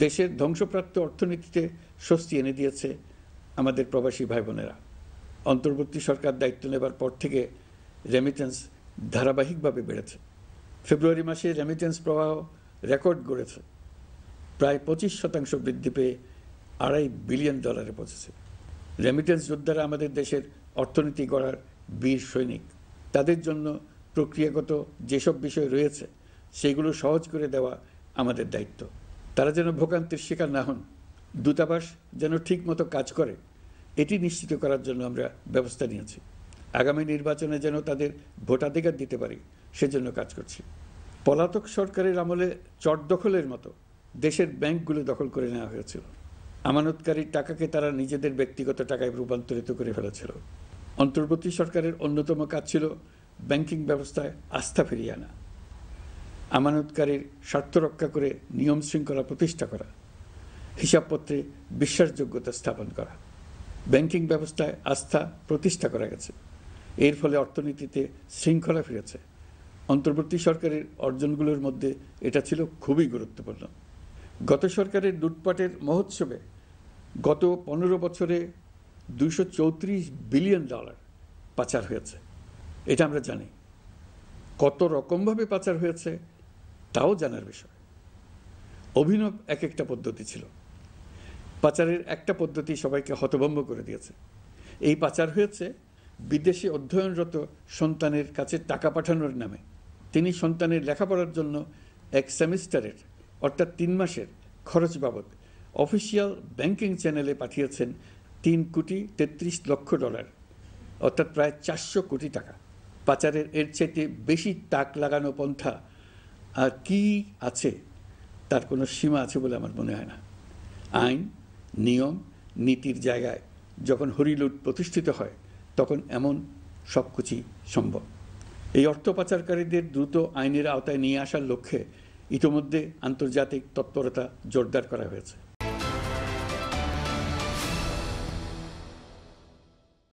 দেশের ধ্বংসপ্রাপ্ত অর্থনীতিতে স্বস্তি এনে দিয়েছে আমাদের প্রবাসী ভাই বোনেরা। অন্তর্বর্তী সরকার দায়িত্ব নেবার পর থেকে রেমিটেন্স ধারাবাহিকভাবে বেড়েছে। ফেব্রুয়ারি মাসে রেমিটেন্স প্রবাহ রেকর্ড গড়েছে, প্রায় 25% বৃদ্ধি পেয়ে $2.5 বিলিয়ন পৌঁছেছে। রেমিটেন্স যোদ্ধারা আমাদের দেশের অর্থনীতি গড়ার বীর সৈনিক। তাদের জন্য প্রক্রিয়াগত যেসব বিষয় রয়েছে সেগুলো সহজ করে দেওয়া আমাদের দায়িত্ব। তারা যেন ভোগান্তির শিকার না হন, দূতাবাস যেন ঠিকমতো কাজ করে, এটি নিশ্চিত করার জন্য আমরা ব্যবস্থা নিয়েছি। আগামী নির্বাচনে যেন তাদের ভোটাধিকার দিতে পারি সেজন্য কাজ করছি। পলাতক সরকারের আমলে চট দখলের মতো দেশের ব্যাংকগুলো দখল করে নেওয়া হয়েছিল। আমানতকারীর টাকাকে তারা নিজেদের ব্যক্তিগত টাকায় রূপান্তরিত করে ফেলেছিল। অন্তর্বর্তী সরকারের অন্যতম কাজ ছিল ব্যাংকিং ব্যবস্থায় আস্থা ফিরিয়ে আনা, আমানতকারীর স্বার্থ রক্ষা করে নিয়ম শৃঙ্খলা প্রতিষ্ঠা করা, হিসাবপত্রে বিশ্বাসযোগ্যতা স্থাপন করা। ব্যাংকিং ব্যবস্থায় আস্থা প্রতিষ্ঠা করা গেছে, এর ফলে অর্থনীতিতে শৃঙ্খলা ফিরেছে। অন্তর্বর্তী সরকারের অর্জনগুলোর মধ্যে এটা ছিল খুবই গুরুত্বপূর্ণ। গত সরকারের লুটপাটের মহোৎসবে গত 15 বছরে $234 বিলিয়ন পাচার হয়েছে। এটা আমরা জানি। কত রকমভাবে পাচার হয়েছে তাও জানার বিষয়। অভিনব এক একটা পদ্ধতি ছিল। পাচারের একটা পদ্ধতি সবাইকে হতভম্ব করে দিয়েছে। এই পাচার হয়েছে বিদেশে অধ্যয়নরত সন্তানের কাছে টাকা পাঠানোর নামে। তিনি সন্তানের লেখাপড়ার জন্য এক সেমিস্টারের অর্থাৎ 3 মাসের খরচ বাবদ অফিসিয়াল ব্যাংকিং চ্যানেলে পাঠিয়েছেন $3.33 কোটি, অর্থাৎ প্রায় 400 কোটি টাকা। পাচারের এর চাইতে বেশি তাক লাগানো পন্থা আর কি আছে, তার কোনো সীমা আছে বলে আমার মনে হয় না। আইন, নিয়ম, নীতির জায়গায় যখন হরিলুট প্রতিষ্ঠিত হয় তখন এমন সব কিছুই সম্ভব। এই অর্থ পাচারকারীদের দ্রুত আইনের আওতায় নিয়ে আসার লক্ষ্যে ইতোমধ্যে আন্তর্জাতিক তৎপরতা জোরদার করা হয়েছে।